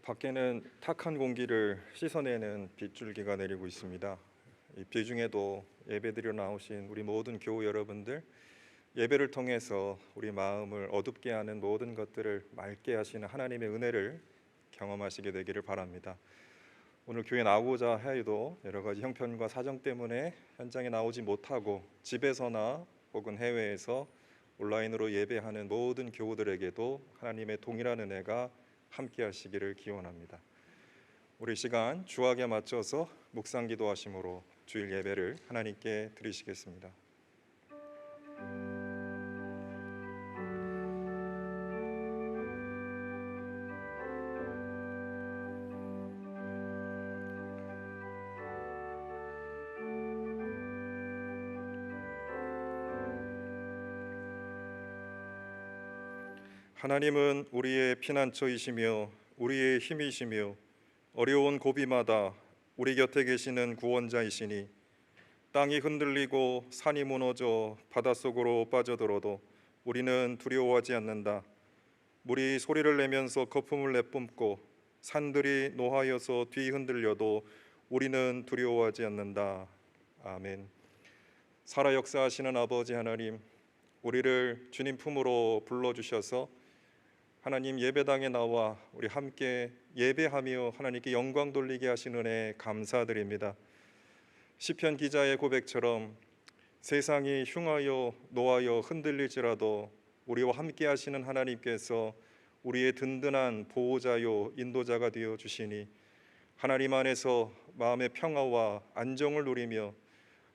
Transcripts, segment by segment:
밖에는 탁한 공기를 씻어내는 빗줄기가 내리고 있습니다. 이 비 중에도 예배드려 나오신 우리 모든 교우 여러분들, 예배를 통해서 우리 마음을 어둡게 하는 모든 것들을 맑게 하시는 하나님의 은혜를 경험하시게 되기를 바랍니다. 오늘 교회 나오고자 해도 여러 가지 형편과 사정 때문에 현장에 나오지 못하고 집에서나 혹은 해외에서 온라인으로 예배하는 모든 교우들에게도 하나님의 동일한 은혜가 함께 하시기를 기원합니다. 우리 시간 주학에 맞춰서 묵상 기도하심으로 주일 예배를 하나님께 드리시겠습니다. 하나님은 우리의 피난처이시며 우리의 힘이시며 어려운 고비마다 우리 곁에 계시는 구원자이시니 땅이 흔들리고 산이 무너져 바닷속으로 빠져들어도 우리는 두려워하지 않는다. 물이 소리를 내면서 거품을 내뿜고 산들이 노하여서 뒤흔들려도 우리는 두려워하지 않는다. 아멘. 살아 역사하시는 아버지 하나님, 우리를 주님 품으로 불러주셔서 하나님 예배당에 나와 우리 함께 예배하며 하나님께 영광 돌리게 하신 은혜 감사드립니다. 시편 기자의 고백처럼 세상이 흉하여 노하여 흔들릴지라도 우리와 함께 하시는 하나님께서 우리의 든든한 보호자요 인도자가 되어 주시니 하나님 안에서 마음의 평화와 안정을 누리며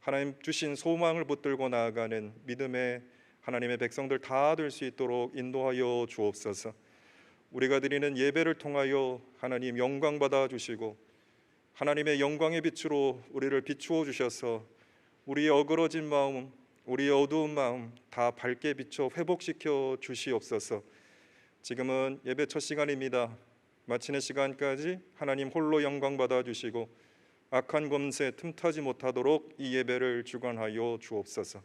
하나님 주신 소망을 붙들고 나아가는 믿음의 하나님의 백성들 다 될 수 있도록 인도하여 주옵소서. 우리가 드리는 예배를 통하여 하나님 영광 받아 주시고 하나님의 영광의 빛으로 우리를 비추어 주셔서 우리의 어그러진 마음, 우리의 어두운 마음 다 밝게 비춰 회복시켜 주시옵소서. 지금은 예배 첫 시간입니다. 마치는 시간까지 하나님 홀로 영광 받아 주시고 악한 검새 틈타지 못하도록 이 예배를 주관하여 주옵소서.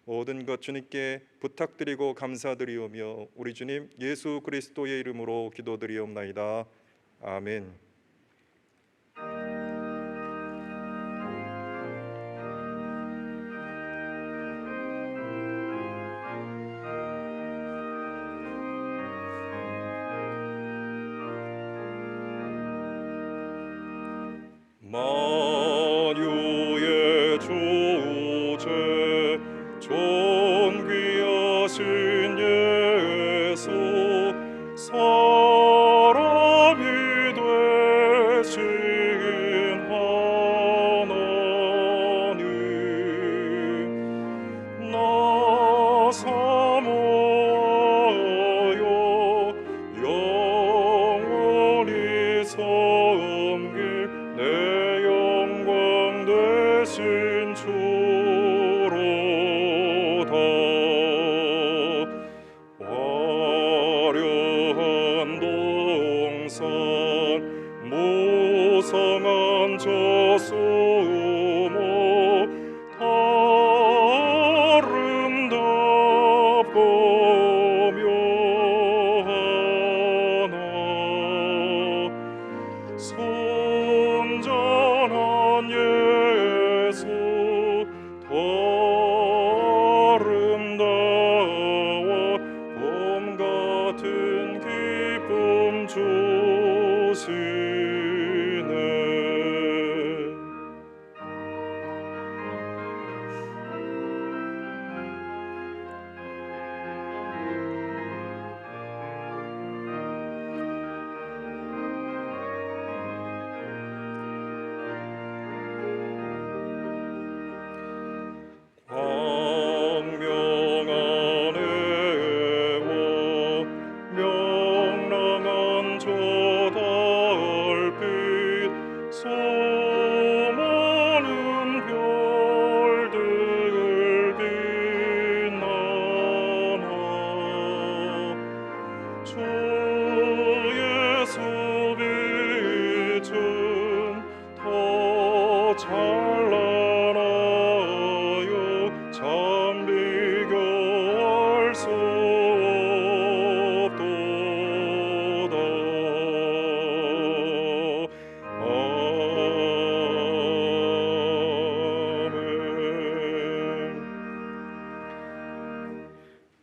모든 것 주님께 부탁드리고 감사드리오며 우리 주님 예수 그리스도의 이름으로 기도드리옵나이다. 아멘. 만유의 주제 존귀하신 예수 사람이 되신 하나님 나 사모하여 영원히 섬길 내 영광 되신 주로다. 화려한 동산 무성한 저수모 아름답고 묘하나 손전한 예수 더 아름다워 봄 같은 기쁨 주시네. 광명한 애와 명랑한 조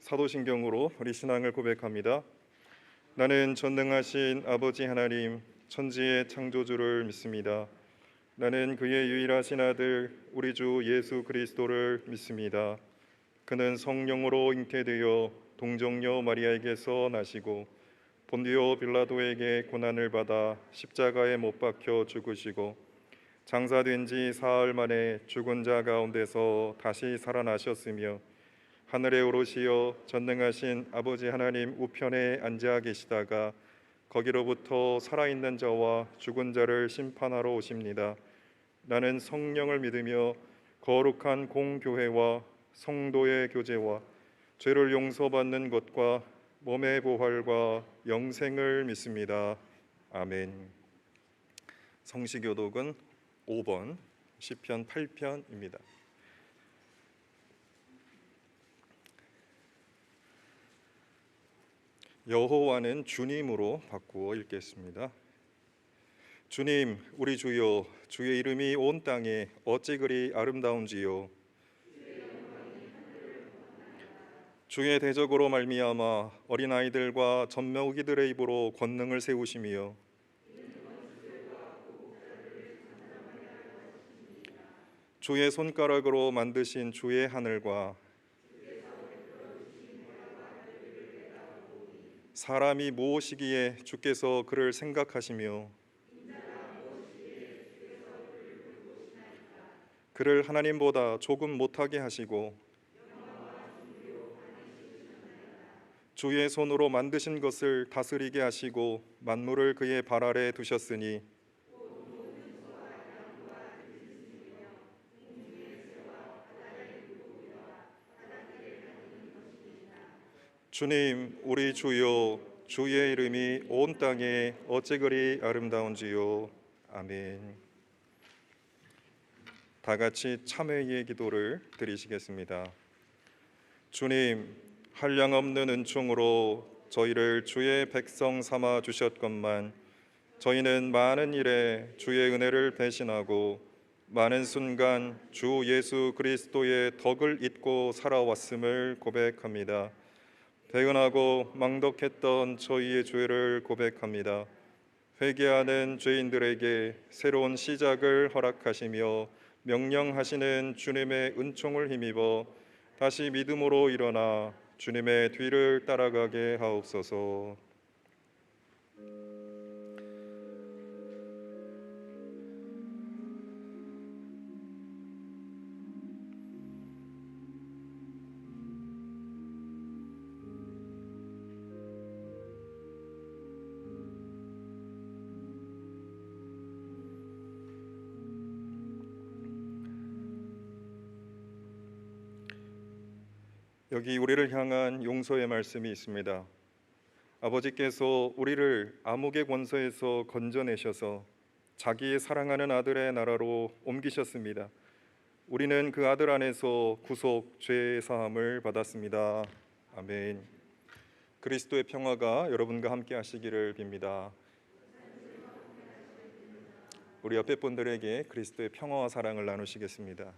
사도신경으로 우리 신앙을 고백합니다. 나는 전능하신 아버지 하나님 천지의 창조주를 믿습니다. 나는 그의 유일하신 아들 우리 주 예수 그리스도를 믿습니다. 그는 성령으로 잉태되어 동정녀 마리아에게서 나시고 본디오 빌라도에게 고난을 받아 십자가에 못 박혀 죽으시고 장사된 지 사흘 만에 죽은 자 가운데서 다시 살아나셨으며 하늘에 오르시어 전능하신 아버지 하나님 우편에 앉아 계시다가 거기로부터 살아있는 자와 죽은 자를 심판하러 오십니다. 나는 성령을 믿으며 거룩한 공교회와 성도의 교제와 죄를 용서받는 것과 몸의 부활과 영생을 믿습니다. 아멘. 성시교독은 5번 시편 8편입니다. 여호와는 주님으로 바꾸어 읽겠습니다. 주님, 우리 주여, 주의 이름이 온 땅에 어찌 그리 아름다운지요. 주의 대적으로 말미암아 어린아이들과 젖먹이들의 입으로 권능을 세우시며 주의 손가락으로 만드신 주의 하늘과 사람이 무엇이기에 주께서 그를 생각하시며 그를 하나님보다 조금 못하게 하시고 주의 손으로 만드신 것을 다스리게 하시고 만물을 그의 발 아래 두셨으니 주님, 우리 주여, 주의 이름이 온 땅에 어찌 그리 아름다운지요. 아멘. 다 같이 참회의 기도를 드리시겠습니다. 주님, 한량없는 은총으로 저희를 주의 백성 삼아 주셨건만 저희는 많은 일에 주의 은혜를 배신하고 많은 순간 주 예수 그리스도의 덕을 잊고 살아왔음을 고백합니다. 배은하고 망덕했던 저희의 죄를 고백합니다. 회개하는 죄인들에게 새로운 시작을 허락하시며 명령하시는 주님의 은총을 힘입어 다시 믿음으로 일어나 주님의 뒤를 따라가게 하옵소서. 여기 우리를 향한 용서의 말씀이 있습니다. 아버지께서 우리를 암흑의 권세에서 건져내셔서 자기의 사랑하는 아들의 나라로 옮기셨습니다. 우리는 그 아들 안에서 구속 죄 사함을 받았습니다. 아멘. 그리스도의 평화가 여러분과 함께 하시기를 빕니다. 우리 옆에 분들에게 그리스도의 평화와 사랑을 나누시겠습니다.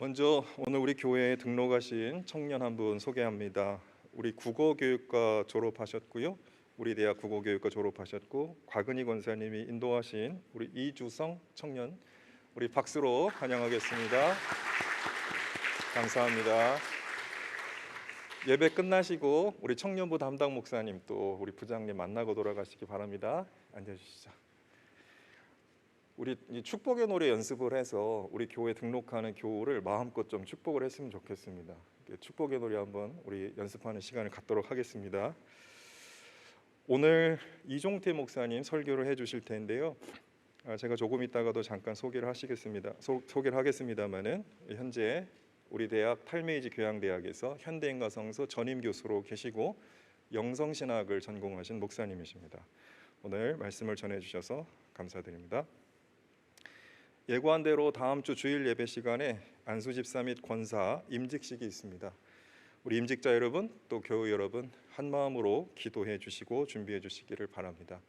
먼저 오늘 우리 교회에 등록하신 청년 한 분 소개합니다. 우리 국어교육과 졸업하셨고요. 우리 대학 국어교육과 졸업하셨고 곽은희 권사님이 인도하신 우리 이주성 청년, 우리 박수로 환영하겠습니다. 감사합니다. 예배 끝나시고 우리 청년부 담당 목사님 또 우리 부장님 만나고 돌아가시기 바랍니다. 앉아주시죠. 우리 이 축복의 노래 연습을 해서 우리 교회 등록하는 교우를 마음껏 좀 축복을 했으면 좋겠습니다. 축복의 노래 한번 우리 연습하는 시간을 갖도록 하겠습니다. 오늘 이종태 목사님 설교를 해주실 텐데요. 제가 조금 있다가도 잠깐 소개를 하겠습니다만은 현재 우리 대학 탈메이지 교양대학에서 현대인과 성서 전임 교수로 계시고 영성신학을 전공하신 목사님이십니다. 오늘 말씀을 전해주셔서 감사드립니다. 예고한 대로 다음 주 주일 예배 시간에 안수 집사 및 권사 임직식이 있습니다. 우리 임직자 여러분 또 교우 여러분 한 마음으로 기도해 주시고 준비해 주시기를 바랍니다.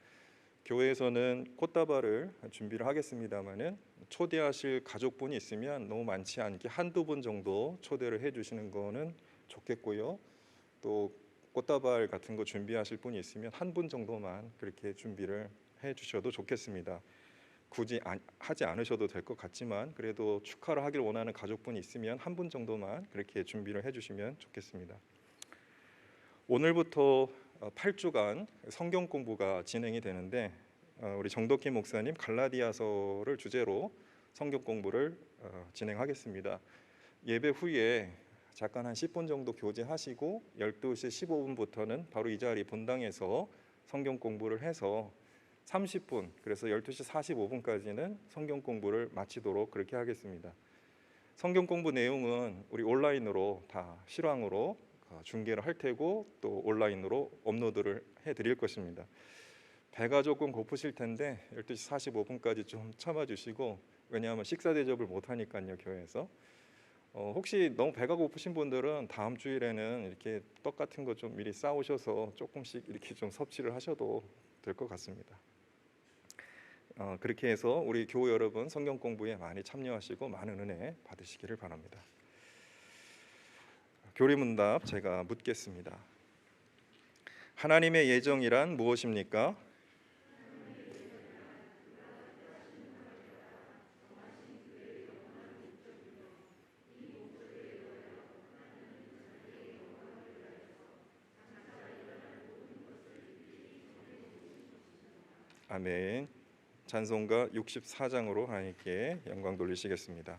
교회에서는 꽃다발을 준비를 하겠습니다만은 초대하실 가족분이 있으면 너무 많지 않게 한두 분 정도 초대를 해주시는 거는 좋겠고요. 또 꽃다발 같은 거 준비하실 분이 있으면 한 분 정도만 그렇게 준비를 해주셔도 좋겠습니다. 굳이 하지 않으셔도 될 것 같지만 그래도 축하를 하길 원하는 가족분이 있으면 한 분 정도만 그렇게 준비를 해주시면 좋겠습니다. 오늘부터 8주간 성경 공부가 진행이 되는데 우리 정덕기 목사님 갈라디아서를 주제로 성경 공부를 진행하겠습니다. 예배 후에 잠깐 한 10분 정도 교제하시고 12시 15분부터는 바로 이 자리 본당에서 성경 공부를 해서 30분, 그래서 12시 45분까지는 성경 공부를 마치도록 그렇게 하겠습니다. 성경 공부 내용은 우리 온라인으로 다 실황으로 중계를 할 테고 또 온라인으로 업로드를 해드릴 것입니다. 배가 조금 고프실 텐데 12시 45분까지 좀 참아주시고, 왜냐하면 식사 대접을 못 하니까요, 교회에서. 혹시 너무 배가 고프신 분들은 다음 주일에는 이렇게 떡 같은 거 좀 미리 싸오셔서 조금씩 이렇게 좀 섭취를 하셔도 될 것 같습니다. 그렇게 해서 우리 교우 여러분 성경 공부에 많이 참여하시고 많은 은혜 받으시기를 바랍니다. 교리문답 제가 묻겠습니다. 하나님의 예정이란 무엇입니까? 아멘. 찬송가 64장으로 하나님께 영광 돌리시겠습니다.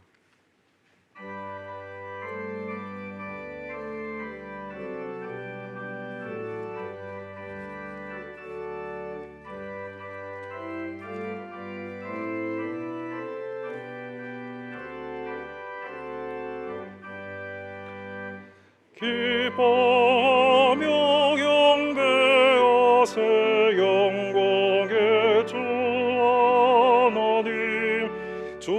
기뻐하며 경배하세 영광의 주 하나님, 주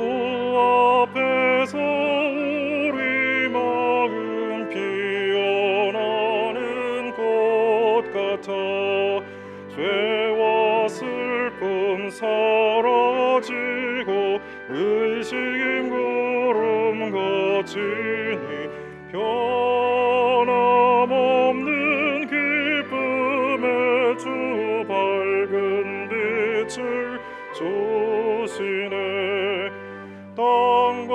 앞에서 우리 마음 피어나는 꽃 같아 죄와 슬픔 사라지고 의심 구름 같으니 변함없는 기쁨의 주 밝은 빛을 주시네. 땅과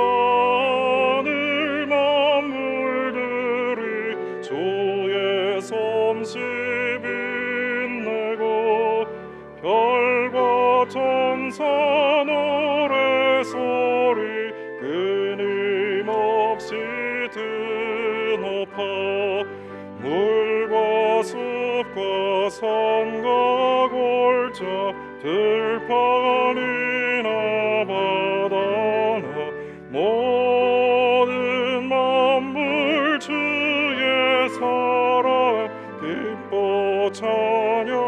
하늘 만물들이 주의 솜씨 빛내고 별과 천사 노래 소리 끊임없이 드높아 물과 숲과 산과 골짜 들판이나 바다나 모든 만물 주의 사랑 기뻐 찬양하여라.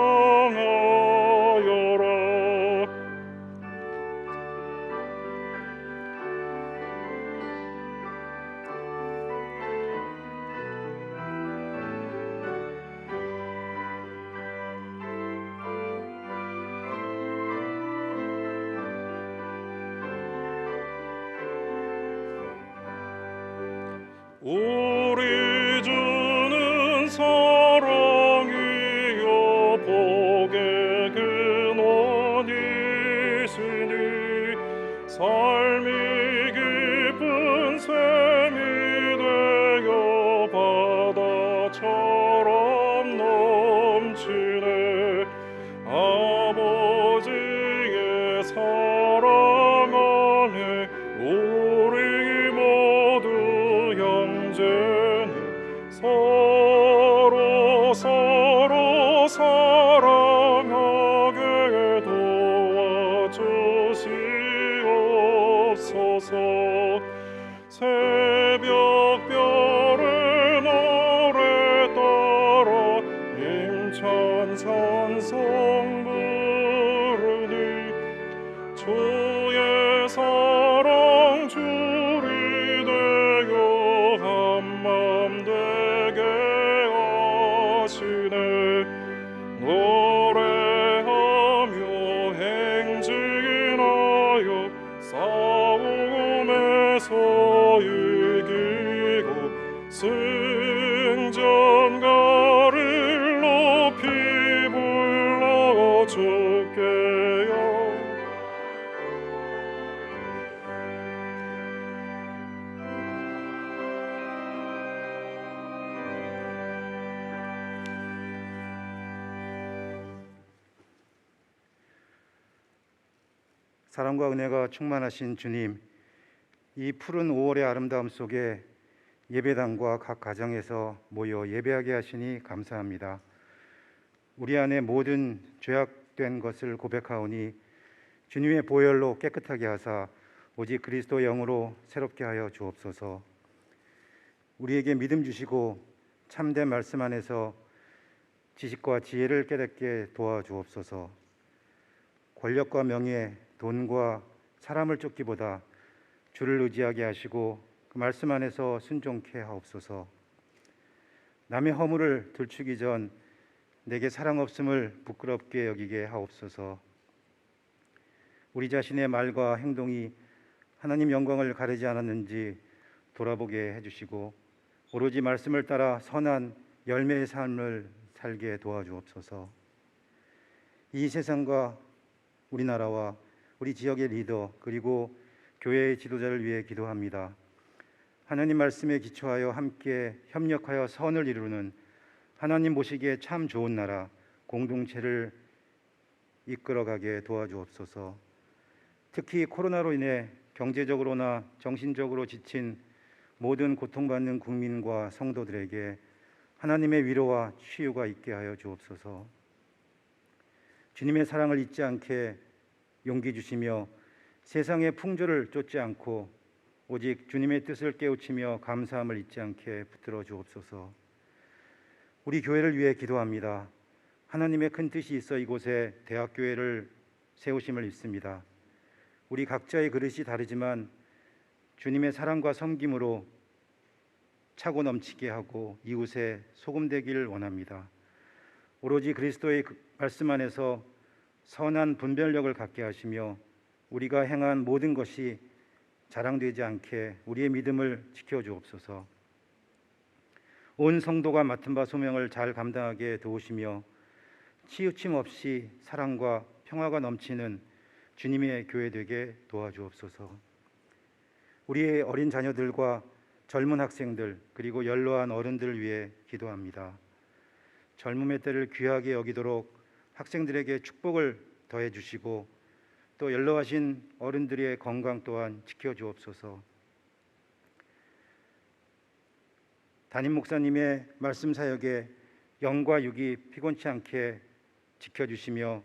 사랑과 은혜가 충만하신 주님, 이 푸른 5월의 아름다움 속에 예배당과 각 가정에서 모여 예배하게 하시니 감사합니다. 우리 안에 모든 죄악된 것을 고백하오니 주님의 보혈로 깨끗하게 하사 오직 그리스도 영으로 새롭게 하여 주옵소서. 우리에게 믿음 주시고 참된 말씀 안에서 지식과 지혜를 깨닫게 도와주옵소서. 권력과 명예, 돈과 사람을 쫓기보다 주를 의지하게 하시고 그 말씀 안에서 순종케 하옵소서. 남의 허물을 들추기 전 내게 사랑 없음을 부끄럽게 여기게 하옵소서. 우리 자신의 말과 행동이 하나님 영광을 가리지 않았는지 돌아보게 해주시고 오로지 말씀을 따라 선한 열매의 삶을 살게 도와주옵소서. 이 세상과 우리나라와 우리 지역의 리더 그리고 교회의 지도자를 위해 기도합니다. 하나님 말씀에 기초하여 함께 협력하여 선을 이루는 하나님 보시기에 참 좋은 나라 공동체를 이끌어가게 도와주옵소서. 특히 코로나로 인해 경제적으로나 정신적으로 지친 모든 고통받는 국민과 성도들에게 하나님의 위로와 치유가 있게 하여 주옵소서. 주님의 사랑을 잊지 않게 용기 주시며 세상의 풍조를 쫓지 않고 오직 주님의 뜻을 깨우치며 감사함을 잊지 않게 붙들어 주옵소서. 우리 교회를 위해 기도합니다. 하나님의 큰 뜻이 있어 이곳에 대학교회를 세우심을 믿습니다. 우리 각자의 그릇이 다르지만 주님의 사랑과 섬김으로 차고 넘치게 하고 이웃의 소금 되기를 원합니다. 오로지 그리스도의 말씀 안에서 선한 분별력을 갖게 하시며 우리가 행한 모든 것이 자랑되지 않게 우리의 믿음을 지켜주옵소서. 온 성도가 맡은 바 소명을 잘 감당하게 도우시며 치우침 없이 사랑과 평화가 넘치는 주님의 교회 되게 도와주옵소서. 우리의 어린 자녀들과 젊은 학생들 그리고 연로한 어른들을 위해 기도합니다. 젊음의 때를 귀하게 여기도록 학생들에게 축복을 더해 주시고 또 연로하신 어른들의 건강 또한 지켜주옵소서. 담임 목사님의 말씀 사역에 영과 육이 피곤치 않게 지켜주시며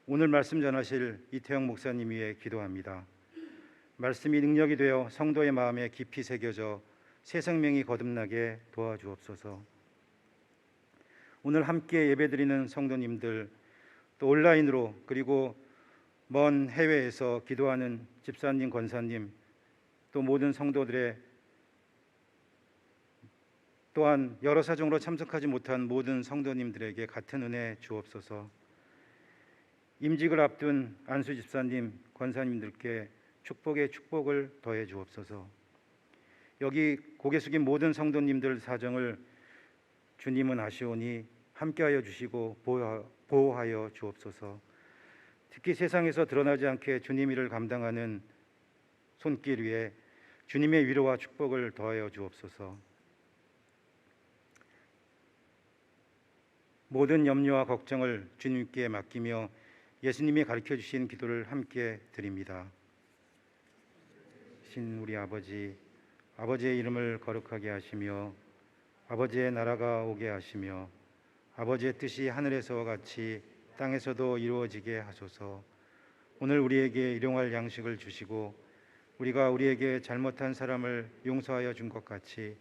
오늘 말씀 전하실 이태영 목사님 위해 기도합니다. 말씀이 능력이 되어 성도의 마음에 깊이 새겨져 새 생명이 거듭나게 도와주옵소서. 오늘 함께 예배드리는 성도님들 또 온라인으로 그리고 먼 해외에서 기도하는 집사님, 권사님 또 모든 성도들의 또한 여러 사정으로 참석하지 못한 모든 성도님들에게 같은 은혜 주옵소서. 임직을 앞둔 안수 집사님, 권사님들께 축복의 축복을 더해 주옵소서. 여기 고개 숙인 모든 성도님들 사정을 주님은 아시오니 함께하여 주시고 보호하여 주옵소서. 특히 세상에서 드러나지 않게 주님 일을 감당하는 손길 위에 주님의 위로와 축복을 더하여 주옵소서. 모든 염려와 걱정을 주님께 맡기며 예수님이 가르쳐 주신 기도를 함께 드립니다. 신 우리 아버지, 아버지의 이름을 거룩하게 하시며 아버지의 나라가 오게 하시며 아버지의 뜻이 하늘에서와 같이 땅에서도 이루어지게 하소서. 오늘 우리에게 일용할 양식을 주시고 우리가 우리에게 잘못한 사람을 용서하여 준 것 같이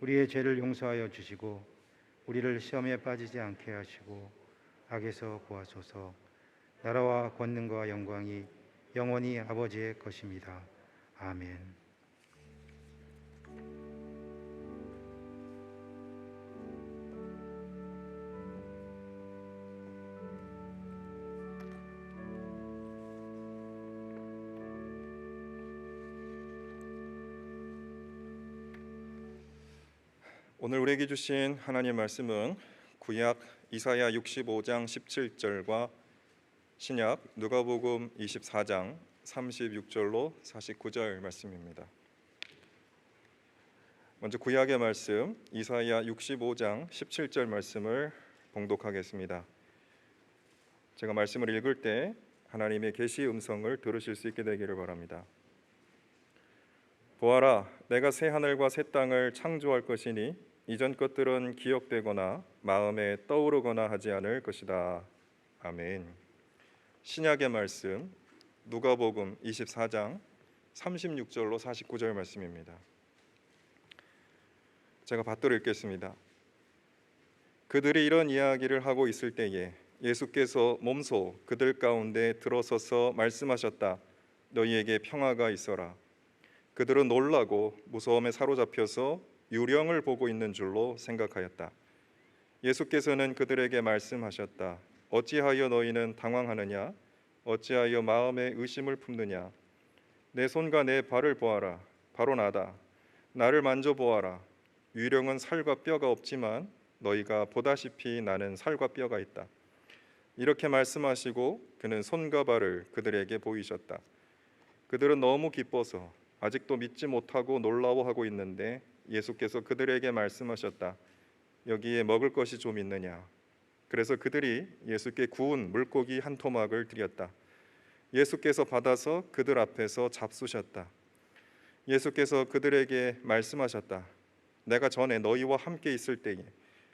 우리의 죄를 용서하여 주시고 우리를 시험에 빠지지 않게 하시고 악에서 구하소서. 나라와 권능과 영광이 영원히 아버지의 것입니다. 아멘. 오늘 우리에게 주신 하나님의 말씀은 구약 이사야 65장 17절과 신약 누가복음 24장 36절로 49절 말씀입니다. 먼저 구약의 말씀 이사야 65장 17절 말씀을 봉독하겠습니다. 제가 말씀을 읽을 때 하나님의 계시의 음성을 들으실 수 있게 되기를 바랍니다. 보아라, 내가 새 하늘과 새 땅을 창조할 것이니 이전 것들은 기억되거나 마음에 떠오르거나 하지 않을 것이다. 아멘. 신약의 말씀 누가복음 24장 36절로 49절 말씀입니다. 제가 받들어 읽겠습니다. 그들이 이런 이야기를 하고 있을 때에 예수께서 몸소 그들 가운데 들어서서 말씀하셨다. 너희에게 평화가 있어라. 그들은 놀라고 무서움에 사로잡혀서 유령을 보고 있는 줄로 생각하였다. 예수께서는 그들에게 말씀하셨다. 어찌하여 너희는 당황하느냐? 어찌하여 마음에 의심을 품느냐? 내 손과 내 발을 보아라. 바로 나다. 나를 만져보아라. 유령은 살과 뼈가 없지만 너희가 보다시피 나는 살과 뼈가 있다. 이렇게 말씀하시고 그는 손과 발을 그들에게 보이셨다. 그들은 너무 기뻐서 아직도 믿지 못하고 놀라워하고 있는데 예수께서 그들에게 말씀하셨다. 여기에 먹을 것이 좀 있느냐? 그래서 그들이 예수께 구운 물고기 한 토막을 드렸다. 예수께서 받아서 그들 앞에서 잡수셨다. 예수께서 그들에게 말씀하셨다. 내가 전에 너희와 함께 있을 때에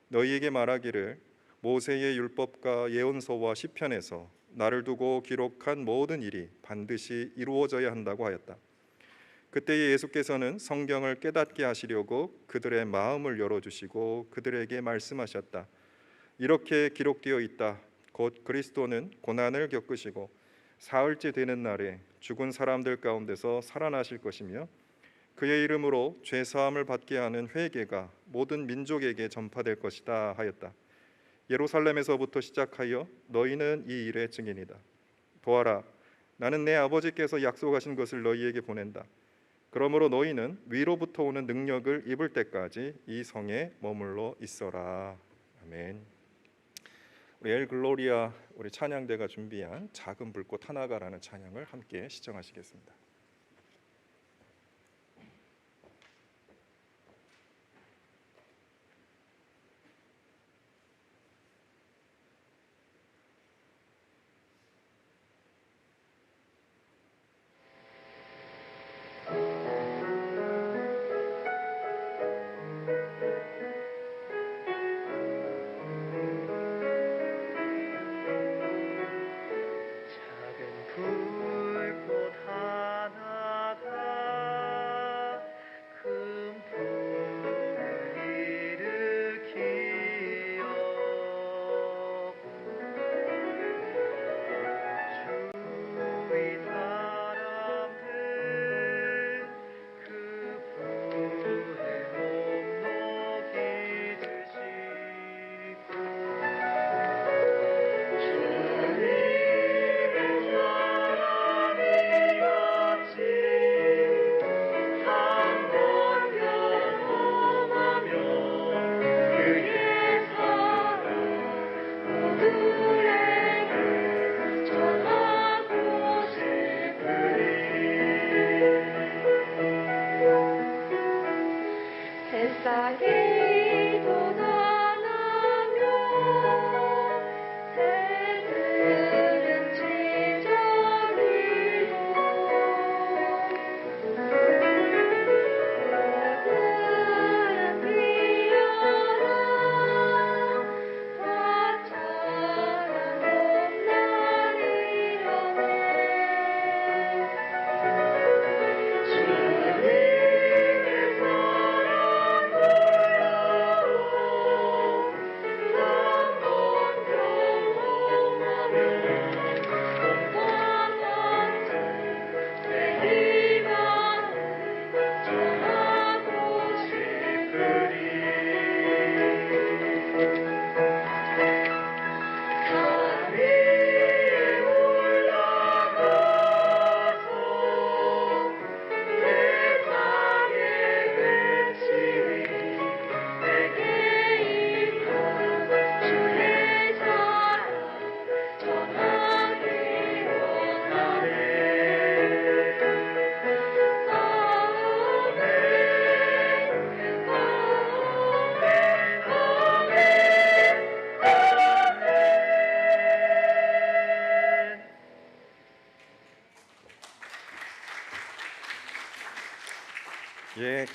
너희에게 말하기를 모세의 율법과 예언서와 시편에서 나를 두고 기록한 모든 일이 반드시 이루어져야 한다고 하였다. 그때에 예수께서는 성경을 깨닫게 하시려고 그들의 마음을 열어주시고 그들에게 말씀하셨다. 이렇게 기록되어 있다. 곧 그리스도는 고난을 겪으시고 사흘째 되는 날에 죽은 사람들 가운데서 살아나실 것이며 그의 이름으로 죄 사함을 받게 하는 회개가 모든 민족에게 전파될 것이다 하였다. 예루살렘에서부터 시작하여 너희는 이 일의 증인이다. 보아라, 나는 내 아버지께서 약속하신 것을 너희에게 보낸다. 그러므로 너희는 위로부터 오는 능력을 입을 때까지 이 성에 머물러 있어라. 아멘. 우리 엘 글로리아 우리 찬양대가 준비한 작은 불꽃 하나가라는 찬양을 함께 시청하시겠습니다.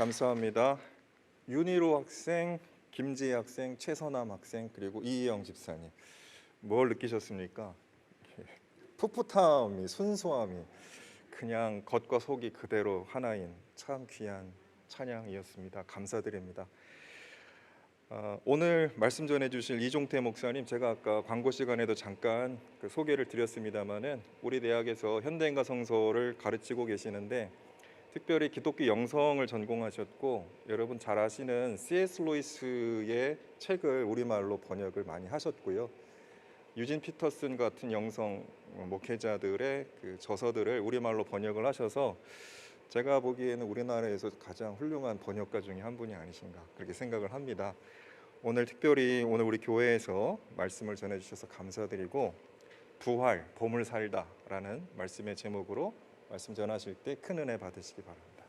감사합니다. 윤희로 학생, 김지혜 학생, 최선암 학생, 그리고 이희영 집사님. 뭘 느끼셨습니까? 풋풋함이, 순수함이 그냥 겉과 속이 그대로 하나인 참 귀한 찬양이었습니다. 감사드립니다. 오늘 말씀 전해주실 이종태 목사님, 제가 아까 광고 시간에도 잠깐 소개를 드렸습니다마는 우리 대학에서 현대인과 성서를 가르치고 계시는데 특별히 기독교 영성을 전공하셨고, 여러분 잘 아시는 C.S. 루이스의 책을 우리말로 번역을 많이 하셨고요. 유진 피터슨 같은 영성 목회자들의 그 저서들을 우리말로 번역을 하셔서 제가 보기에는 우리나라에서 가장 훌륭한 번역가 중에 한 분이 아니신가 그렇게 생각을 합니다. 오늘 특별히 오늘 우리 교회에서 말씀을 전해주셔서 감사드리고, 부활, 봄을 살다라는 말씀의 제목으로 말씀 전하실 때 큰 은혜 받으시기 바랍니다.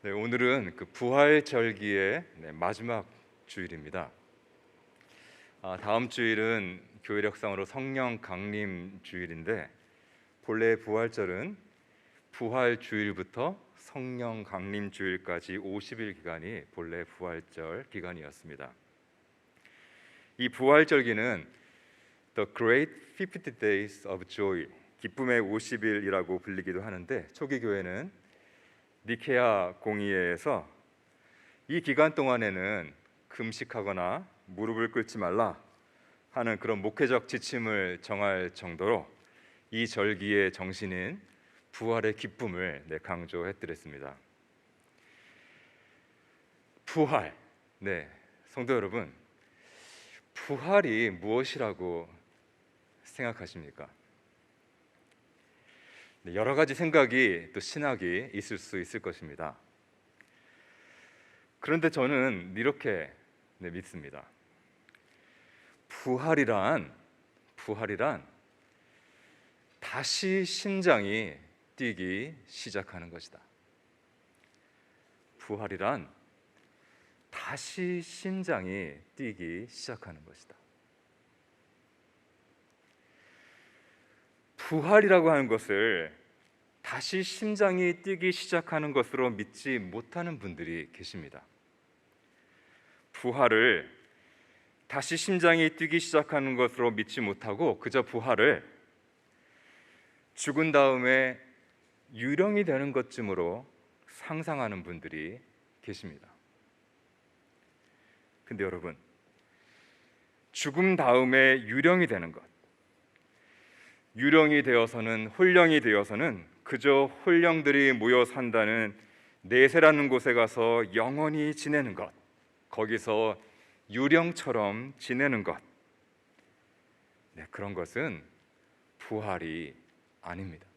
네, 오늘은 그 부활절기의 마지막 주일입니다. 다음 주일은 교회력상으로 성령 강림 주일인데, 본래 부활절은 부활 주일부터 성령 강림 주일까지 50일 기간이 본래 부활절 기간이었습니다. 이 부활절기는 The Great 50 Days of Joy, 기쁨의 50일이라고 불리기도 하는데, 초기 교회는 니케아 공의회에서 이 기간 동안에는 금식하거나 무릎을 꿇지 말라 하는 그런 목회적 지침을 정할 정도로 이 절기의 정신인 부활의 기쁨을 강조해드렸습니다. 부활, 성도 여러분, 부활이 무엇이라고 생각하십니까? 여러 가지 생각이 또 신학이 있을 수 있을 것입니다. 그런데 저는 이렇게 믿습니다. 부활이란 다시 심장이 뛰기 시작하는 것이다. 부활이란 다시 심장이 뛰기 시작하는 것이다. 부활이라고 하는 것을 다시 심장이 뛰기 시작하는 것으로 믿지 못하는 분들이 계십니다. 부활을 다시 심장이 뛰기 시작하는 것으로 믿지 못하고 그저 부활을 죽은 다음에 유령이 되는 것쯤으로 상상하는 분들이 계십니다. 근데 여러분, 죽음 다음에 유령이 되는 것, 유령이 되어서는, 홀령이 되어서는 그저 홀령들이 모여 산다는 내세라는 곳에 가서 영원히 지내는 것, 거기서 유령처럼 지내는 것, 그런 것은 부활이 아닙니다.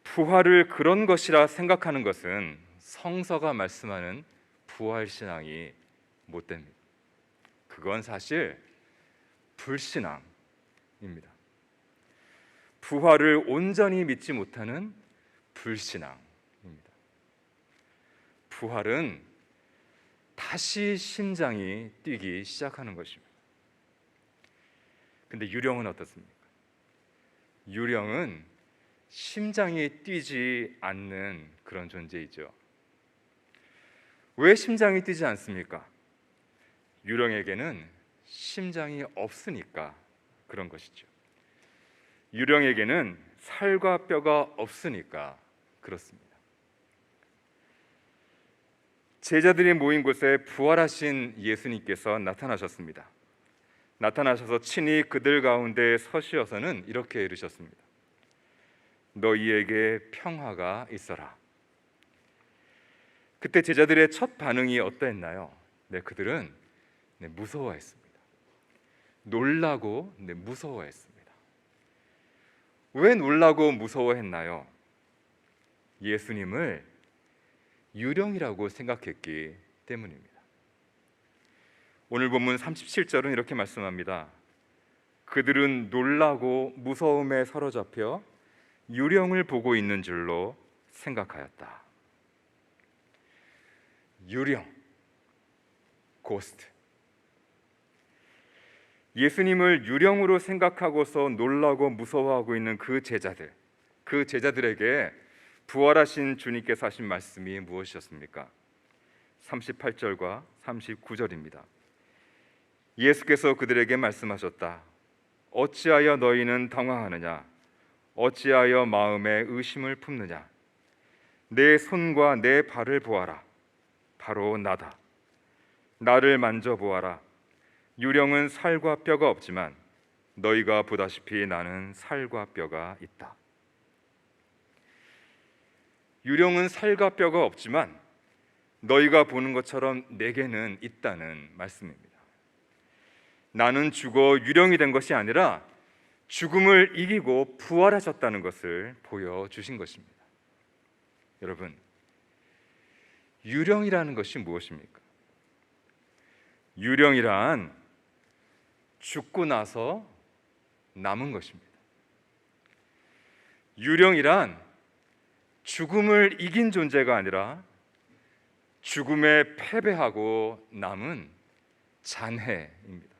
부활을 그런 것이라 생각하는 것은 성서가 말씀하는 부활신앙이 못됩니다. 그건 사실 불신앙입니다. 부활을 온전히 믿지 못하는 불신앙입니다. 부활은 다시 심장이 뛰기 시작하는 것입니다. 근데 유령은 어떻습니까? 유령은 심장이 뛰지 않는 그런 존재이죠. 왜 심장이 뛰지 않습니까? 유령에게는 심장이 없으니까 그런 것이죠. 유령에게는 살과 뼈가 없으니까 그렇습니다. 제자들이 모인 곳에 부활하신 예수님께서 나타나셨습니다. 나타나셔서 친히 그들 가운데 서시어서는 이렇게 이르셨습니다. 너희에게 평화가 있어라. 그때 제자들의 첫 반응이 어떠했나요? 그들은 무서워했습니다. 놀라고 무서워했습니다. 왜 놀라고 무서워했나요? 예수님을 유령이라고 생각했기 때문입니다. 오늘 본문 37절은 이렇게 말씀합니다. 그들은 놀라고 무서움에 사로잡혀 유령을 보고 있는 줄로 생각하였다. 유령, 고스트. 예수님을 유령으로 생각하고서 놀라고 무서워하고 있는 그 제자들에게 부활하신 주님께서 하신 말씀이 무엇이었습니까? 38절과 39절입니다. 예수께서 그들에게 말씀하셨다. 어찌하여 너희는 당황하느냐? 어찌하여 마음에 의심을 품느냐? 내 손과 내 발을 보아라. 바로 나다. 나를 만져보아라. 유령은 살과 뼈가 없지만 너희가 보다시피 나는 살과 뼈가 있다. 유령은 살과 뼈가 없지만 너희가 보는 것처럼 내게는 있다는 말씀입니다. 나는 죽어 유령이 된 것이 아니라 죽음을 이기고 부활하셨다는 것을 보여주신 것입니다. 여러분, 유령이라는 것이 무엇입니까? 유령이란 죽고 나서 남은 것입니다. 유령이란 죽음을 이긴 존재가 아니라 죽음에 패배하고 남은 잔해입니다.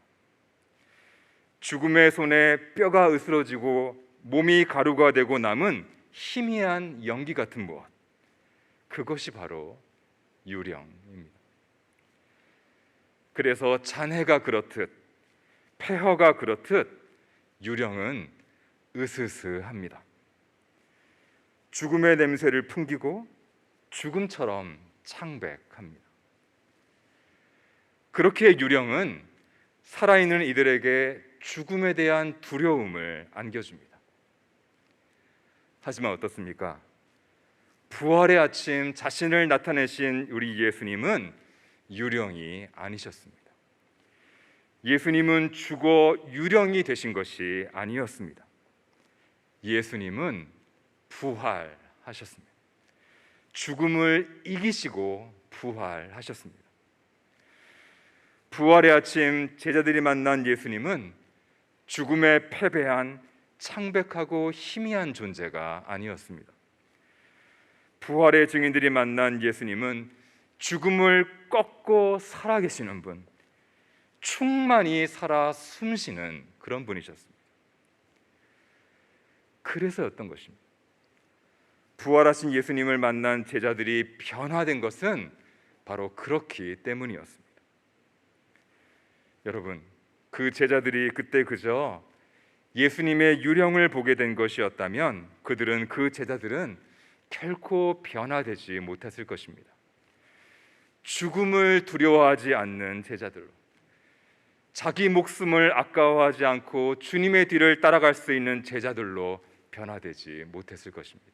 죽음의 손에 뼈가 으스러지고 몸이 가루가 되고 남은 희미한 연기 같은 무엇, 그것이 바로 유령입니다. 그래서 잔해가 그렇듯 폐허가 그렇듯 유령은 으스스합니다. 죽음의 냄새를 풍기고 죽음처럼 창백합니다. 그렇게 유령은 살아있는 이들에게 죽음에 대한 두려움을 안겨줍니다. 하지만 어떻습니까? 부활의 아침 자신을 나타내신 우리 예수님은 유령이 아니셨습니다. 예수님은 죽어 유령이 되신 것이 아니었습니다. 예수님은 부활하셨습니다. 죽음을 이기시고 부활하셨습니다. 부활의 아침 제자들이 만난 예수님은 죽음에 패배한 창백하고 희미한 존재가 아니었습니다. 부활의 증인들이 만난 예수님은 죽음을 꺾고 살아계시는 분, 충만히 살아 숨쉬는 그런 분이셨습니다. 그래서였던 것입니다. 부활하신 예수님을 만난 제자들이 변화된 것은 바로 그렇기 때문이었습니다. 여러분, 그 제자들이 그때 그저 예수님의 유령을 보게 된 것이었다면 그 제자들은 결코 변화되지 못했을 것입니다. 죽음을 두려워하지 않는 제자들로, 자기 목숨을 아까워하지 않고 주님의 뒤를 따라갈 수 있는 제자들로 변화되지 못했을 것입니다.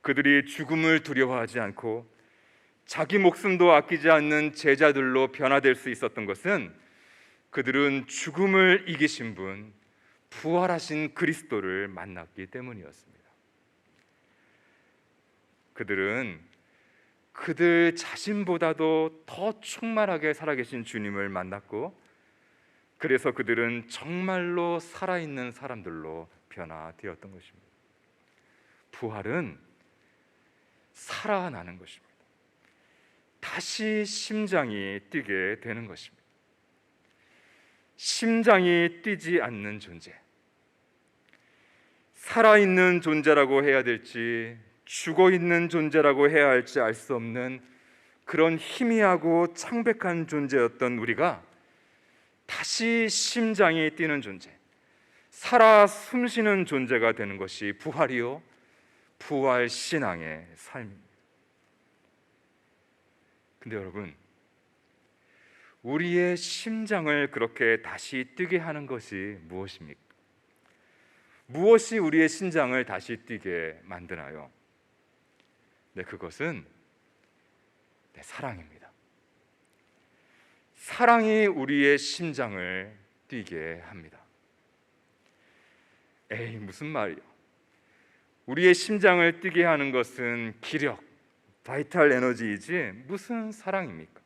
그들이 죽음을 두려워하지 않고 자기 목숨도 아끼지 않는 제자들로 변화될 수 있었던 것은 그들은 죽음을 이기신 분, 부활하신 그리스도를 만났기 때문이었습니다. 그들은 그들 자신보다도 더 충만하게 살아계신 주님을 만났고, 그래서 그들은 정말로 살아있는 사람들로 변화되었던 것입니다. 부활은 살아나는 것입니다. 다시 심장이 뛰게 되는 것입니다. 심장이 뛰지 않는 존재, 살아있는 존재라고 해야 될지 죽어있는 존재라고 해야 할지 알 수 없는 그런 희미하고 창백한 존재였던 우리가 다시 심장이 뛰는 존재, 살아 숨쉬는 존재가 되는 것이 부활이요, 부활 신앙의 삶입니다. 근데 여러분, 우리의 심장을 그렇게 다시 뛰게 하는 것이 무엇입니까? 무엇이 우리의 심장을 다시 뛰게 만드나요? 네, 그것은 사랑입니다. 사랑이 우리의 심장을 뛰게 합니다. 에이, 무슨 말이요? 우리의 심장을 뛰게 하는 것은 기력, 바이탈 에너지이지 무슨 사랑입니까?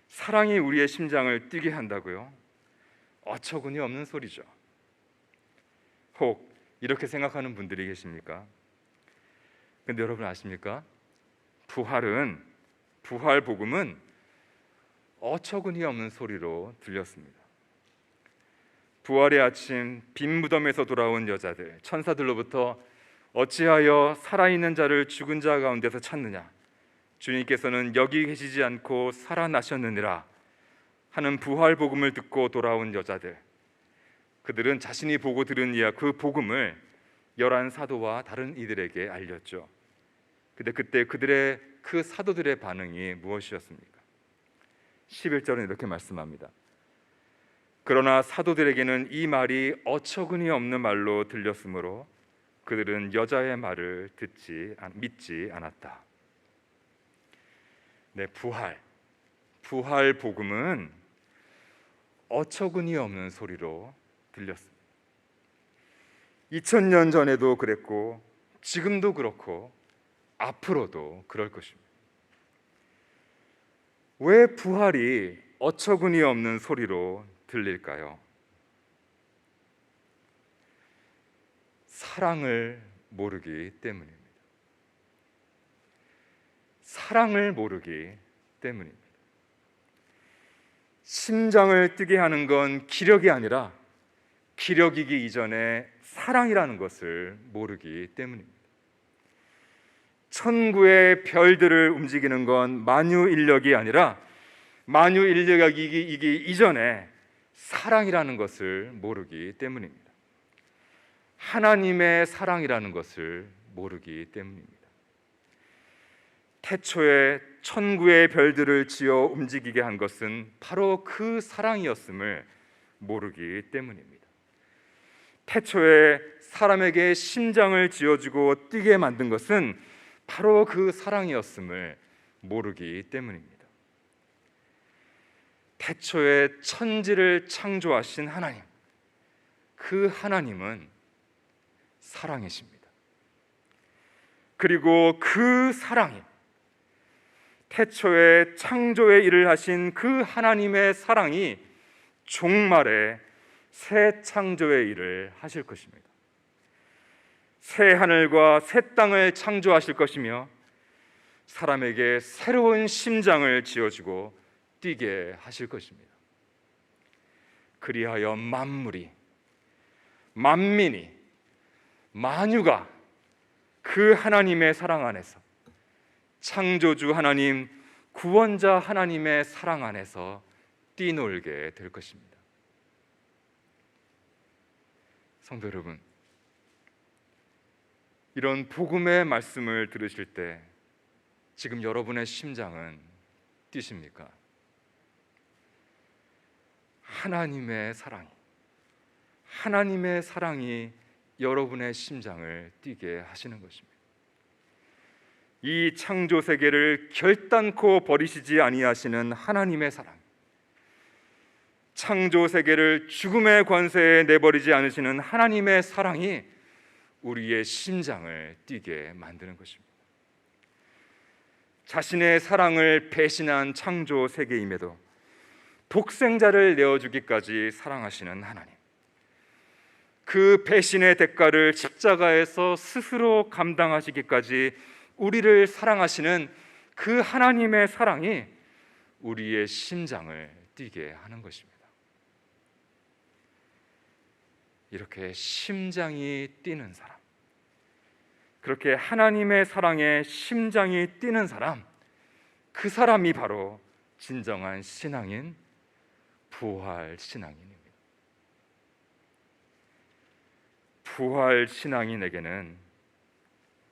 사랑이 우리의 심장을 뛰게 한다고요? 어처구니 없는 소리죠. 혹 이렇게 생각하는 분들이 계십니까? 근데 여러분 아십니까? 부활 복음은 어처구니 없는 소리로 들렸습니다. 부활의 아침, 빈 무덤에서 돌아온 여자들, 천사들로부터 어찌하여 살아있는 자를 죽은 자 가운데서 찾느냐? 주님께서는 여기 계시지 않고 살아나셨느니라 하는 부활 복음을 듣고 돌아온 여자들, 그들은 자신이 보고 들은 이야 그 복음을 열한 사도와 다른 이들에게 알렸죠. 근데 그때 그들의 그 사도들의 반응이 무엇이었습니까? 11절은 이렇게 말씀합니다. 그러나 사도들에게는 이 말이 어처구니 없는 말로 들렸으므로 그들은 여자의 말을 믿지 않았다. 네, 부활 복음은 어처구니 없는 소리로 들렸습니다. 2000년 전에도 그랬고 지금도 그렇고 앞으로도 그럴 것입니다. 왜 부활이 어처구니 없는 소리로 들릴까요? 사랑을 모르기 때문입니다. 사랑을 모르기 때문입니다. 심장을 뛰게 하는 건 기력이 아니라 기력이기 이전에 사랑이라는 것을 모르기 때문입니다. 천구의 별들을 움직이는 건 만유인력이 아니라 만유인력이기 이전에 사랑이라는 것을 모르기 때문입니다. 하나님의 사랑이라는 것을 모르기 때문입니다. 태초에 천구의 별들을 지어 움직이게 한 것은 바로 그 사랑이었음을 모르기 때문입니다. 태초에 사람에게 심장을 쥐어주고 뛰게 만든 것은 바로 그 사랑이었음을 모르기 때문입니다. 태초에 천지를 창조하신 하나님, 그 하나님은 사랑이십니다. 그리고 그 사랑이 태초에 창조의 일을 하신 그 하나님의 사랑이 종말에 새 창조의 일을 하실 것입니다. 새 하늘과 새 땅을 창조하실 것이며 사람에게 새로운 심장을 지어주고 뛰게 하실 것입니다. 그리하여 만민이 만유가 그 하나님의 사랑 안에서, 창조주 하나님, 구원자 하나님의 사랑 안에서 뛰놀게 될 것입니다. 성도 여러분, 이런 복음의 말씀을 들으실 때 지금 여러분의 심장은 뛰십니까? 하나님의 사랑이 여러분의 심장을 뛰게 하시는 것입니다. 이 창조 세계를 결단코 버리시지 아니하시는 하나님의 사랑, 창조 세계를 죽음의 권세에 내버리지 않으시는 하나님의 사랑이 우리의 심장을 뛰게 만드는 것입니다. 자신의 사랑을 배신한 창조 세계임에도 독생자를 내어주기까지 사랑하시는 하나님, 그 배신의 대가를 십자가에서 스스로 감당하시기까지 우리를 사랑하시는 그 하나님의 사랑이 우리의 심장을 뛰게 하는 것입니다. 이렇게 심장이 뛰는 사람, 그렇게 하나님의 사랑에 심장이 뛰는 사람, 그 사람이 바로 진정한 신앙인 부활 신앙인입니다. 부활 신앙인에게는,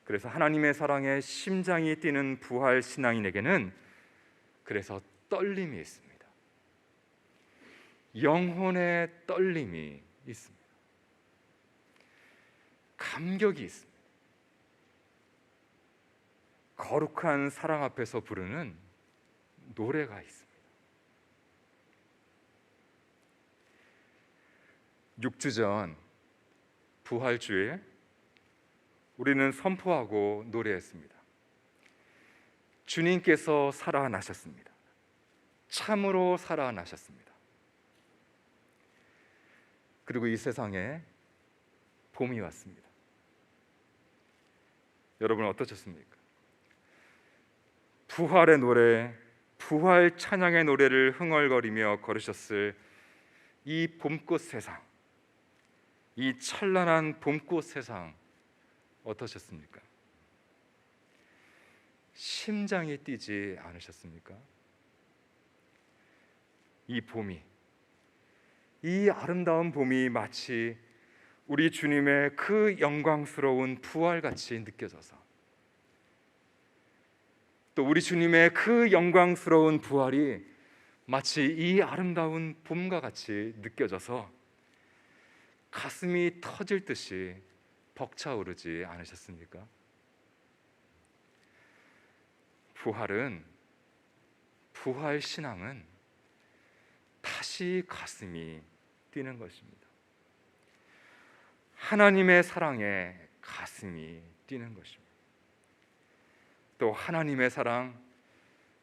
그래서 하나님의 사랑에 심장이 뛰는 부활 신앙인에게는 그래서 떨림이 있습니다. 영혼의 떨림이 있습니다. 감격이 있습니다. 거룩한 사랑 앞에서 부르는 노래가 있습니다. 6주 전 부활주일 우리는 선포하고 노래했습니다. 주님께서 살아나셨습니다. 참으로 살아나셨습니다. 그리고 이 세상에 봄이 왔습니다. 여러분 어떠셨습니까? 부활의 노래, 부활 찬양의 노래를 흥얼거리며 걸으셨을 이 봄꽃 세상, 이 찬란한 봄꽃 세상 어떠셨습니까? 심장이 뛰지 않으셨습니까? 이 봄이, 이 아름다운 봄이 마치 우리 주님의 그 영광스러운 부활같이 느껴져서, 또 우리 주님의 그 영광스러운 부활이 마치 이 아름다운 봄과 같이 느껴져서 가슴이 터질 듯이 벅차오르지 않으셨습니까? 부활 신앙은 다시 가슴이 뛰는 것입니다. 하나님의 사랑에 가슴이 뛰는 것입니다. 또 하나님의 사랑,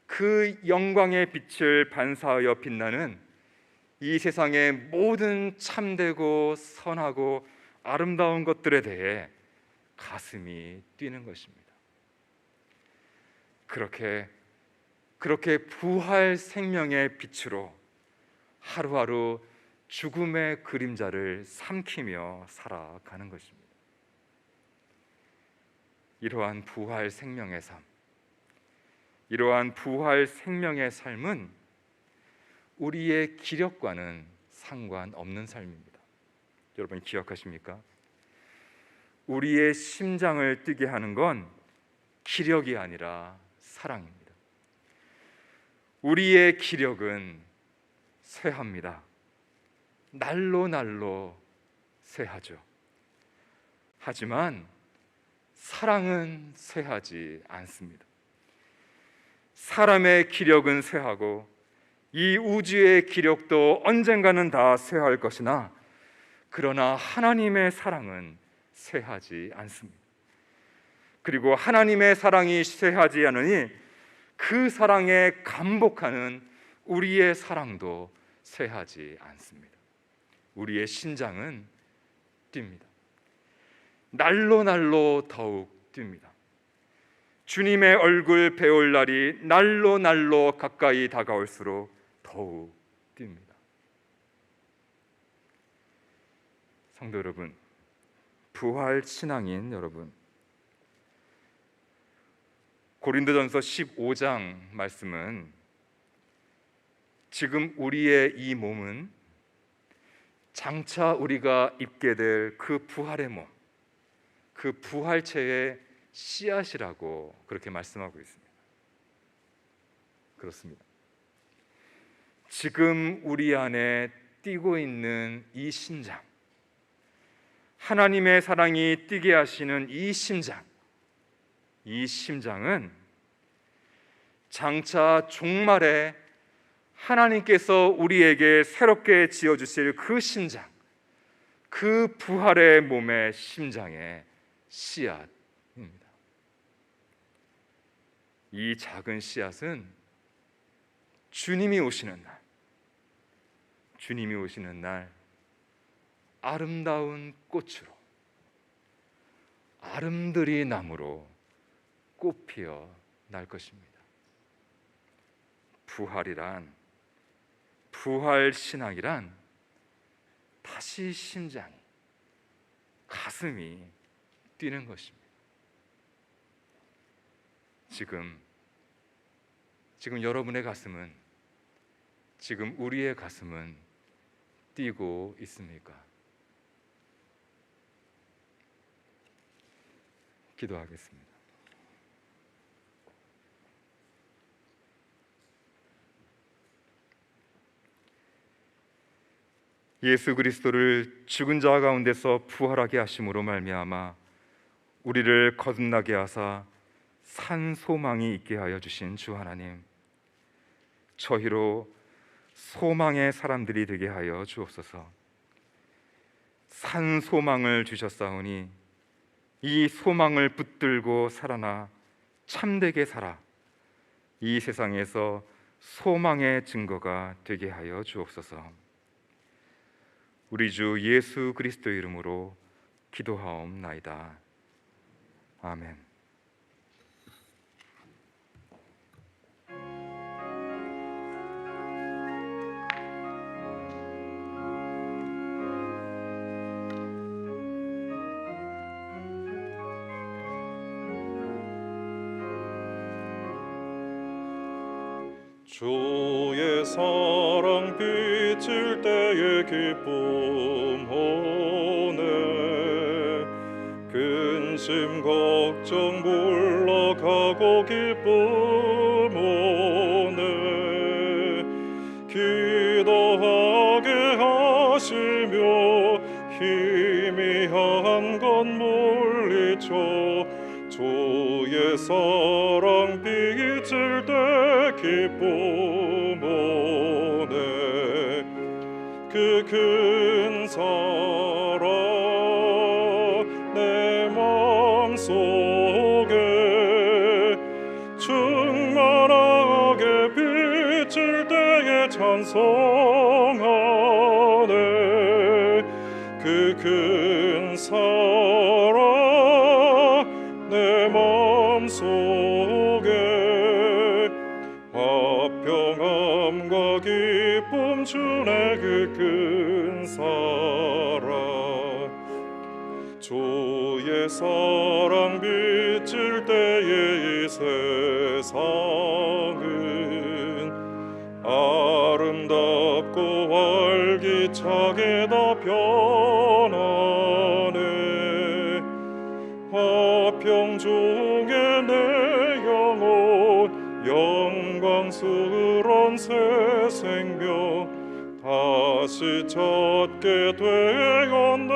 그 영광의 빛을 반사하여 빛나는 이 세상의 모든 참되고 선하고 아름다운 것들에 대해 가슴이 뛰는 것입니다. 그렇게 부활 생명의 빛으로 하루하루 죽음의 그림자를 삼키며 살아가는 것입니다. 이러한 부활 생명의 삶, 이러한 부활 생명의 삶은 우리의 기력과는 상관없는 삶입니다. 여러분 기억하십니까? 우리의 심장을 뛰게 하는 건 기력이 아니라 사랑입니다. 우리의 기력은 쇠합니다. 날로 쇠하죠. 하지만 사랑은 쇠하지 않습니다. 사람의 기력은 쇠하고 이 우주의 기력도 언젠가는 다 쇠할 것이나, 그러나 하나님의 사랑은 쇠하지 않습니다. 그리고 하나님의 사랑이 쇠하지 않으니 그 사랑에 감복하는 우리의 사랑도 쇠하지 않습니다. 우리의 심장은 뜁니다. 날로 더욱 뜁니다. 주님의 얼굴 배울 날이 날로 가까이 다가올수록 더욱 뜁니다. 성도 여러분, 부활 신앙인 여러분, 고린도전서 15장 말씀은 지금 우리의 이 몸은 장차 우리가 입게 될 그 부활의 몸, 그 부활체의 씨앗이라고 그렇게 말씀하고 있습니다. 그렇습니다. 지금 우리 안에 뛰고 있는 이 심장, 하나님의 사랑이 뛰게 하시는 이 심장, 이 심장은 장차 종말에 하나님께서 우리에게 새롭게 지어주실 그 심장, 그 부활의 몸의 심장의 씨앗입니다. 이 작은 씨앗은 주님이 오시는 날 아름다운 꽃으로, 아름드리 나무로 꽃피어 날 것입니다. 부활 신앙이란 다시 심장이, 가슴이 뛰는 것입니다. 지금 여러분의 가슴은, 지금 우리의 가슴은 뛰고 있습니까? 기도하겠습니다. 예수 그리스도를 죽은 자 가운데서 부활하게 하심으로 말미암아 우리를 거듭나게 하사 산 소망이 있게 하여 주신 주 하나님, 저희로 소망의 사람들이 되게 하여 주옵소서. 산 소망을 주셨사오니 이 소망을 붙들고 살아나 참되게 살아 이 세상에서 소망의 증거가 되게 하여 주옵소서. 우리 주 예수 그리스도 이름으로 기도하옵나이다. 아멘. 주의 사랑 비칠 때의 기쁨 오네 근심 걱정 물러가고 기쁨 오네 기도하게 하시며 희미한 것 물리쳐 주의 사랑 비칠 때 기쁨 오네 그 큰 사랑 내 맘속에 충만하게 비칠 때에 찬송하네 그 큰 사랑 내 맘속에 화평함과 기쁨 주네 그 큰 사랑 주의 사랑 비칠 때의 이 세상은 아름답고 활기차게 다 변하네 화평 중에 내 영혼 영광스런 새 생명 다시 찾게 되었네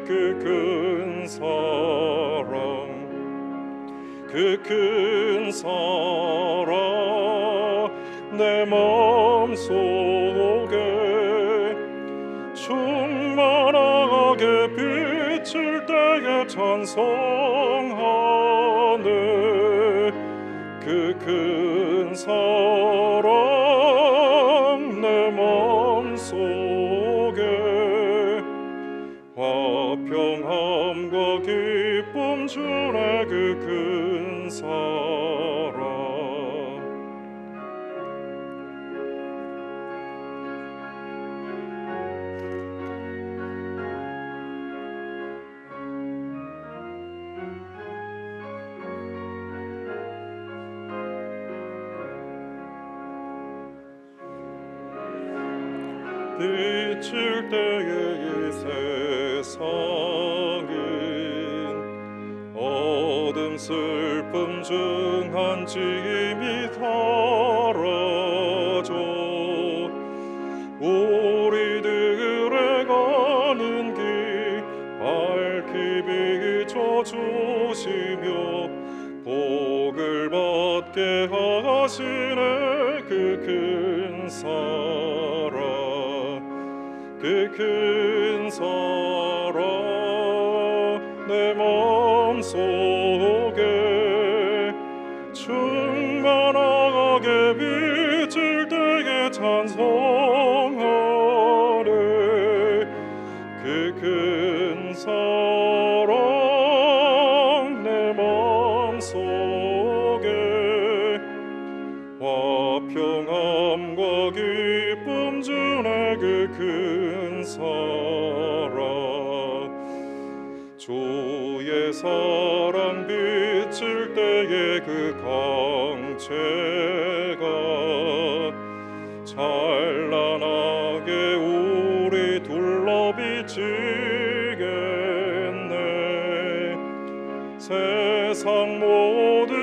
그 큰 사랑 그 큰 사랑 내 맘속에 충만하게 비칠 때에 찬송하네 그 큰 사랑 내 맘속에 화평함과 기쁨 주네 그 큰 사랑 비칠 때의 이 세상은 어둠 슬픔 중 한 짐이 사라져 우리들의 가는 길 밝히 비춰주시며 복을 받게 하시네 그 큰 사랑 그 큰 사랑 내 맘속에 충만하게 비칠 때에 찬송하네 그 큰 사랑 내 맘속에 화평함과 기쁨 주네 그 큰 사랑 주의 사랑 비칠 때의 그 광채가 찬란하게 우리 둘러 비치겠네 세상 모두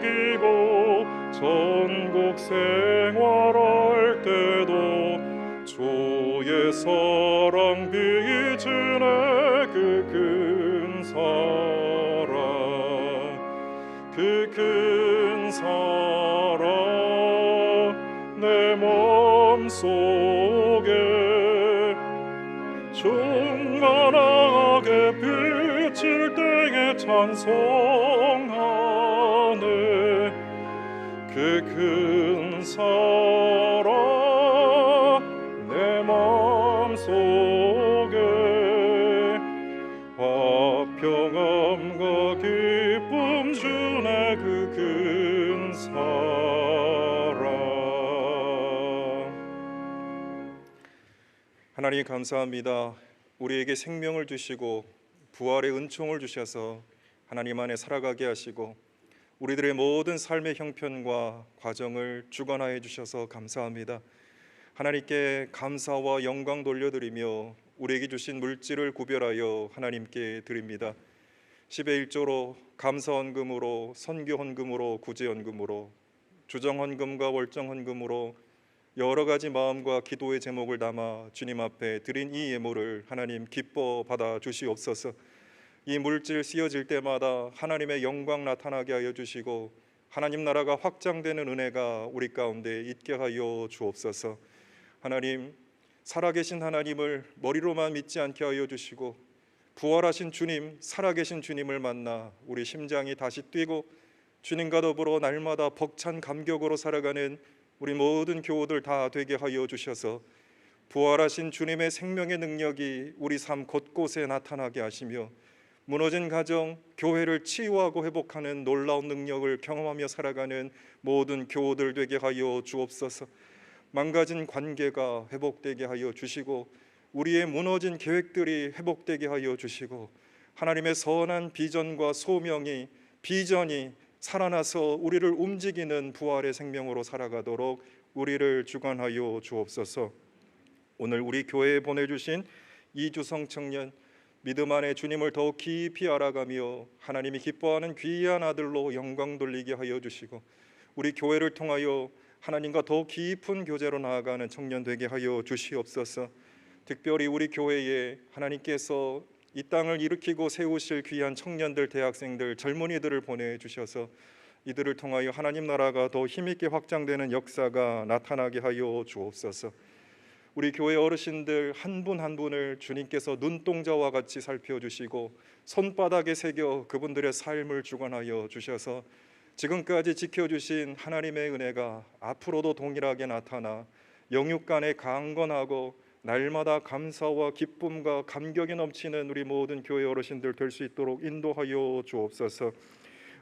이기고 전국 생활할 때도 주의 사랑 비치네 그 큰 사랑 그 큰 사랑 내 맘속에 충만하게 비칠 때에 찬송하네 그 큰 사랑 내 맘속에 하나님 감사합니다. 우리에게 생명을 주시고 부활의 은총을 주셔서 하나님 안에 살아가게 하시고 우리들의 모든 삶의 형편과 과정을 주관하여 주셔서 감사합니다. 하나님께 감사와 영광 돌려드리며 우리에게 주신 물질을 구별하여 하나님께 드립니다. 10의 1조로 감사헌금으로 선교헌금으로 구제헌금으로 주정헌금과 월정헌금으로 여러 가지 마음과 기도의 제목을 담아 주님 앞에 드린 이 예물을 하나님 기뻐 받아 주시옵소서. 이 물질 쓰여질 때마다 하나님의 영광 나타나게 하여 주시고 하나님 나라가 확장되는 은혜가 우리 가운데 있게 하여 주옵소서. 하나님, 살아계신 하나님을 머리로만 믿지 않게 하여 주시고 부활하신 주님, 살아계신 주님을 만나 우리 심장이 다시 뛰고 주님과 더불어 날마다 벅찬 감격으로 살아가는 우리 모든 교우들 다 되게 하여 주셔서 부활하신 주님의 생명의 능력이 우리 삶 곳곳에 나타나게 하시며 무너진 가정, 교회를 치유하고 회복하는 놀라운 능력을 경험하며 살아가는 모든 교우들 되게 하여 주옵소서. 망가진 관계가 회복되게 하여 주시고 우리의 무너진 계획들이 회복되게 하여 주시고 하나님의 선한 비전과 소명이 비전이 살아나서 우리를 움직이는 부활의 생명으로 살아가도록 우리를 주관하여 주옵소서. 오늘 우리 교회에 보내주신 이주성 청년, 믿음 안에 주님을 더욱 깊이 알아가며 하나님이 기뻐하는 귀한 아들로 영광 돌리게 하여 주시고 우리 교회를 통하여 하나님과 더욱 깊은 교제로 나아가는 청년 되게 하여 주시옵소서. 특별히 우리 교회에 하나님께서 이 땅을 일으키고 세우실 귀한 청년들, 대학생들, 젊은이들을 보내주셔서 이들을 통하여 하나님 나라가 더 힘있게 확장되는 역사가 나타나게 하여 주옵소서. 우리 교회 어르신들 한 분 한 분을 주님께서 눈동자와 같이 살펴주시고 손바닥에 새겨 그분들의 삶을 주관하여 주셔서 지금까지 지켜주신 하나님의 은혜가 앞으로도 동일하게 나타나 영육 간에 강건하고 날마다 감사와 기쁨과 감격이 넘치는 우리 모든 교회 어르신들 될 수 있도록 인도하여 주옵소서.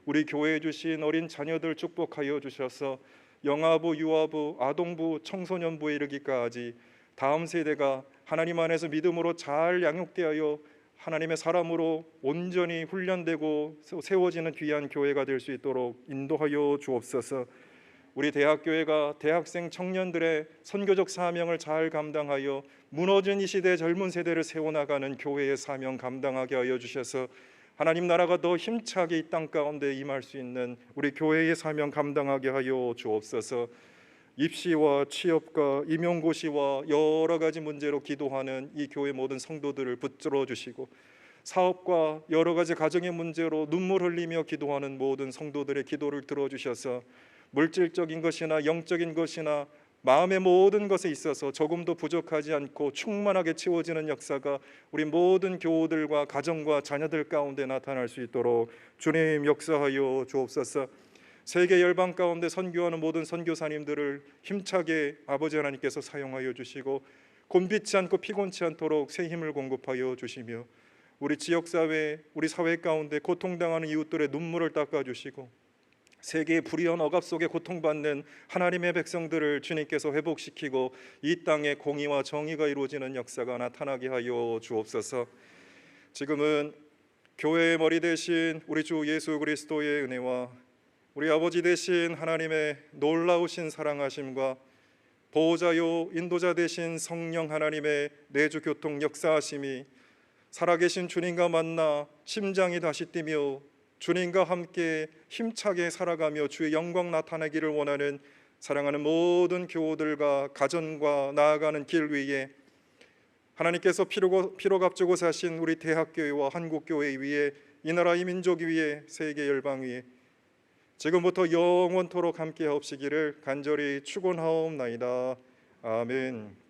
우리 교회에 주신 어린 자녀들 축복하여 주셔서 영아부, 유아부, 아동부, 청소년부에 이르기까지 다음 세대가 하나님 안에서 믿음으로 잘 양육되어 하나님의 사람으로 온전히 훈련되고 세워지는 귀한 교회가 될 수 있도록 인도하여 주옵소서. 우리 대학교회가 대학생 청년들의 선교적 사명을 잘 감당하여 무너진 이 시대 젊은 세대를 세워나가는 교회의 사명 감당하게 하여 주셔서 하나님 나라가 더 힘차게 이 땅 가운데 임할 수 있는 우리 교회의 사명 감당하게 하여 주옵소서. 입시와 취업과 임용고시와 여러 가지 문제로 기도하는 이 교회 모든 성도들을 붙들어 주시고 사업과 여러 가지 가정의 문제로 눈물 흘리며 기도하는 모든 성도들의 기도를 들어주셔서 물질적인 것이나 영적인 것이나 마음의 모든 것에 있어서 조금도 부족하지 않고 충만하게 채워지는 역사가 우리 모든 교우들과 가정과 자녀들 가운데 나타날 수 있도록 주님 역사하여 주옵소서. 세계 열방 가운데 선교하는 모든 선교사님들을 힘차게 아버지 하나님께서 사용하여 주시고 곤비치 않고 피곤치 않도록 새 힘을 공급하여 주시며 우리 지역사회, 우리 사회 가운데 고통당하는 이웃들의 눈물을 닦아주시고 세계의 불의한 억압 속에 고통받는 하나님의 백성들을 주님께서 회복시키고 이 땅에 공의와 정의가 이루어지는 역사가 나타나게 하여 주옵소서. 지금은 교회의 머리 대신 우리 주 예수 그리스도의 은혜와 우리 아버지 되신 하나님의 놀라우신 사랑하심과 보호자요 인도자 되신 성령 하나님의 내주 교통 역사하심이 살아계신 주님과 만나 심장이 다시 뛰며 주님과 함께 힘차게 살아가며 주의 영광 나타내기를 원하는 사랑하는 모든 교우들과 가정과 나아가는 길 위에 하나님께서 피로 값주고 사신 우리 대학교회와 한국교회 위에 이 나라 이 민족 위에 세계 열방 위에 지금부터 영원토록 함께 하옵시기를 간절히 축원하옵나이다. 아멘.